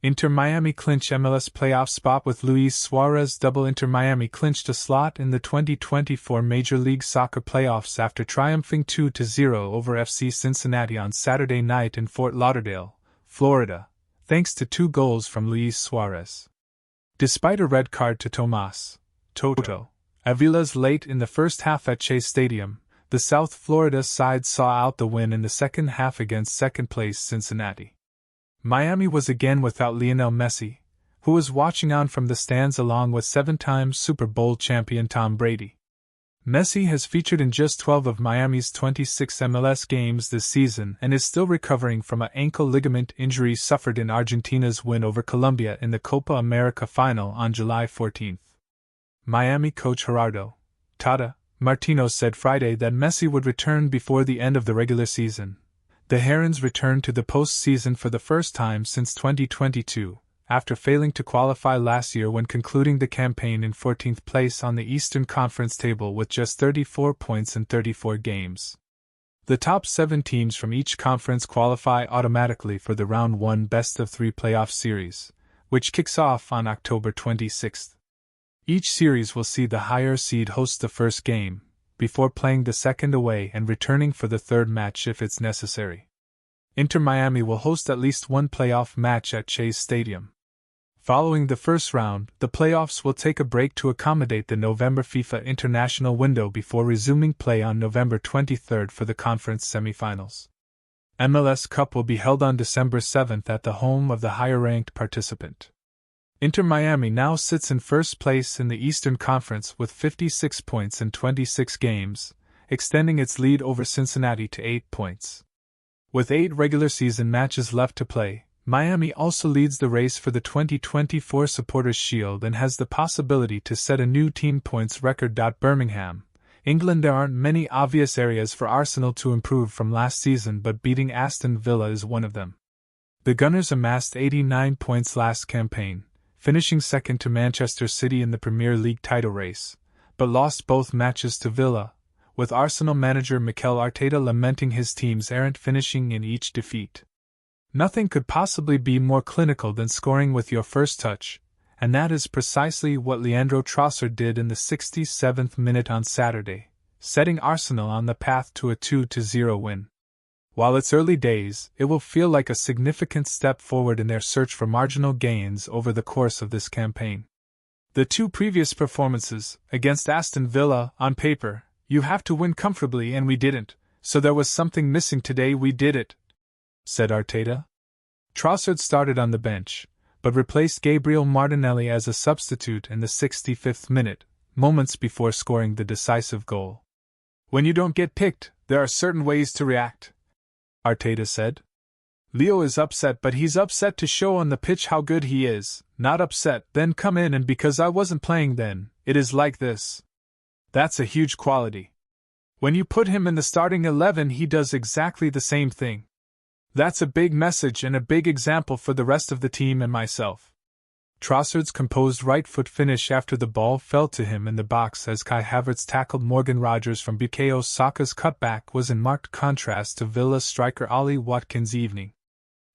Inter Miami clinch MLS playoff spot with Luis Suárez double. Inter Miami clinched a slot in the 2024 Major League Soccer playoffs after triumphing 2-0 over FC Cincinnati on Saturday night in Fort Lauderdale, Florida, thanks to 2 goals from Luis Suárez. Despite a red card to Tomás, Toto, Avilés late in the first half at Chase Stadium, the South Florida side saw out the win in the second half against second-place Cincinnati. Miami was again without Lionel Messi, who was watching on from the stands along with 7-time Super Bowl champion Tom Brady. Messi has featured in just 12 of Miami's 26 MLS games this season and is still recovering from an ankle ligament injury suffered in Argentina's win over Colombia in the Copa América final on July 14. Miami coach Gerardo, Tata, Martino said Friday that Messi would return before the end of the regular season. The Herons returned to the postseason for the first time since 2022, after failing to qualify last year when concluding the campaign in 14th place on the Eastern Conference table with just 34 points in 34 games. The top 7 teams from each conference qualify automatically for the Round 1 best-of-3 playoff series, which kicks off on October 26. Each series will see the higher seed host the first game, before playing the second away and returning for the third match if it's necessary. Inter Miami will host at least one playoff match at Chase Stadium. Following the first round, the playoffs will take a break to accommodate the November FIFA international window before resuming play on November 23 for the conference semifinals. MLS Cup will be held on December 7 at the home of the higher-ranked participant. Inter Miami now sits in first place in the Eastern Conference with 56 points in 26 games, extending its lead over Cincinnati to 8 points. With 8 regular season matches left to play, Miami also leads the race for the 2024 Supporters' Shield and has the possibility to set a new team points record. Birmingham, England. There aren't many obvious areas for Arsenal to improve from last season, but beating Aston Villa is one of them. The Gunners amassed 89 points last campaign, finishing second to Manchester City in the Premier League title race, but lost both matches to Villa, with Arsenal manager Mikel Arteta lamenting his team's errant finishing in each defeat. Nothing could possibly be more clinical than scoring with your first touch, and that is precisely what Leandro Trossard did in the 67th minute on Saturday, setting Arsenal on the path to a 2-0 win. While it's early days, it will feel like a significant step forward in their search for marginal gains over the course of this campaign. The 2 previous performances, against Aston Villa, on paper, you have to win comfortably and we didn't, so there was something missing today. We did it, said Arteta. Trossard started on the bench, but replaced Gabriel Martinelli as a substitute in the 65th minute, moments before scoring the decisive goal. When you don't get picked, there are certain ways to react, Arteta said. Leo is upset, but he's upset to show on the pitch how good he is, not upset, then come in and because I wasn't playing then, it is like this. That's a huge quality. When you put him in the starting 11 he does exactly the same thing. That's a big message and a big example for the rest of the team and myself. Trossard's composed right foot finish after the ball fell to him in the box as Kai Havertz tackled Morgan Rogers from Bukayo Saka's cutback was in marked contrast to Villa striker Ollie Watkins' evening.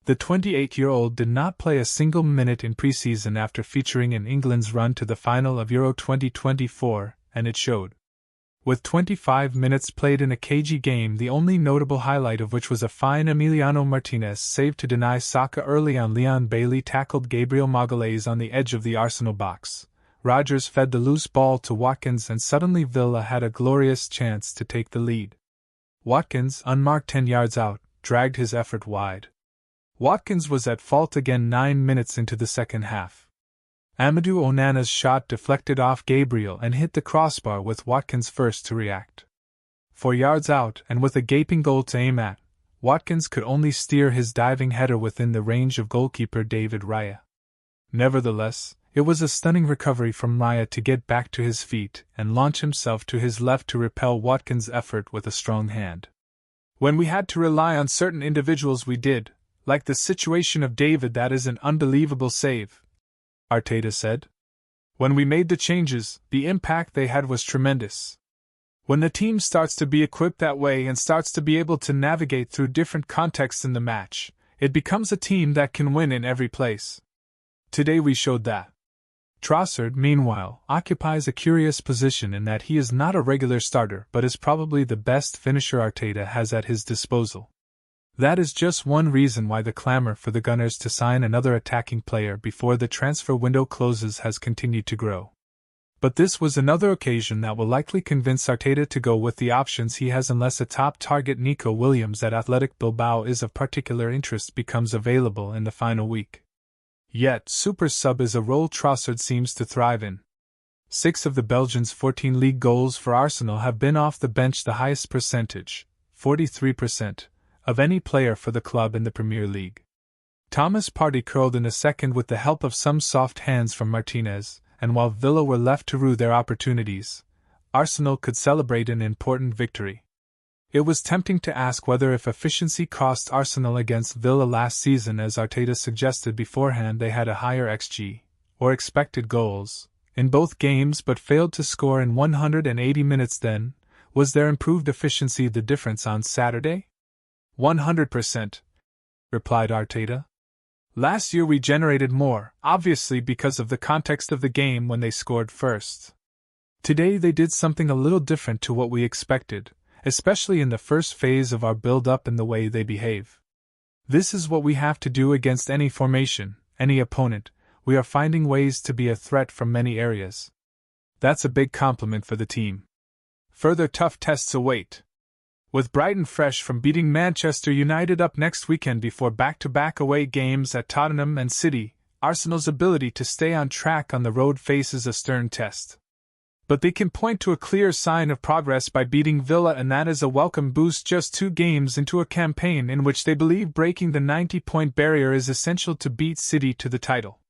The 28-year-old did not play a single minute in preseason after featuring in England's run to the final of Euro 2024, and it showed. With 25 minutes played in a cagey game, the only notable highlight of which was a fine Emiliano Martinez save to deny Saka early on. Leon Bailey tackled Gabriel Magalhaes on the edge of the Arsenal box. Rogers fed the loose ball to Watkins and suddenly Villa had a glorious chance to take the lead. Watkins, unmarked 10 yards out, dragged his effort wide. Watkins was at fault again 9 minutes into the second half. Amadou Onana's shot deflected off Gabriel and hit the crossbar with Watkins first to react. 4 yards out and with a gaping goal to aim at, Watkins could only steer his diving header within the range of goalkeeper David Raya. Nevertheless, it was a stunning recovery from Raya to get back to his feet and launch himself to his left to repel Watkins' effort with a strong hand. When we had to rely on certain individuals we did, like the situation of David. That is an unbelievable save, Arteta said. When we made the changes, the impact they had was tremendous. When the team starts to be equipped that way and starts to be able to navigate through different contexts in the match, it becomes a team that can win in every place. Today we showed that. Trossard, meanwhile, occupies a curious position in that he is not a regular starter but is probably the best finisher Arteta has at his disposal. That is just one reason why the clamor for the Gunners to sign another attacking player before the transfer window closes has continued to grow. But this was another occasion that will likely convince Arteta to go with the options he has unless a top target Nico Williams at Athletic Bilbao is of particular interest becomes available in the final week. Yet, super sub is a role Trossard seems to thrive in. 6 of the Belgians' 14 league goals for Arsenal have been off the bench, the highest percentage, 43%, of any player for the club in the Premier League. Tomás Partey curled in a second with the help of some soft hands from Martinez, and while Villa were left to rue their opportunities, Arsenal could celebrate an important victory. It was tempting to ask whether if efficiency cost Arsenal against Villa last season, as Arteta suggested beforehand, they had a higher XG, or expected goals, in both games but failed to score in 180 minutes then, was their improved efficiency the difference on Saturday? 100%, replied Arteta. Last year we generated more, obviously because of the context of the game when they scored first. Today they did something a little different to what we expected, especially in the first phase of our build-up in the way they behave. This is what we have to do against any formation, any opponent. We are finding ways to be a threat from many areas. That's a big compliment for the team. Further tough tests await. With Brighton fresh from beating Manchester United up next weekend before back-to-back away games at Tottenham and City, Arsenal's ability to stay on track on the road faces a stern test. But they can point to a clear sign of progress by beating Villa, and that is a welcome boost just 2 games into a campaign in which they believe breaking the 90-point barrier is essential to beat City to the title.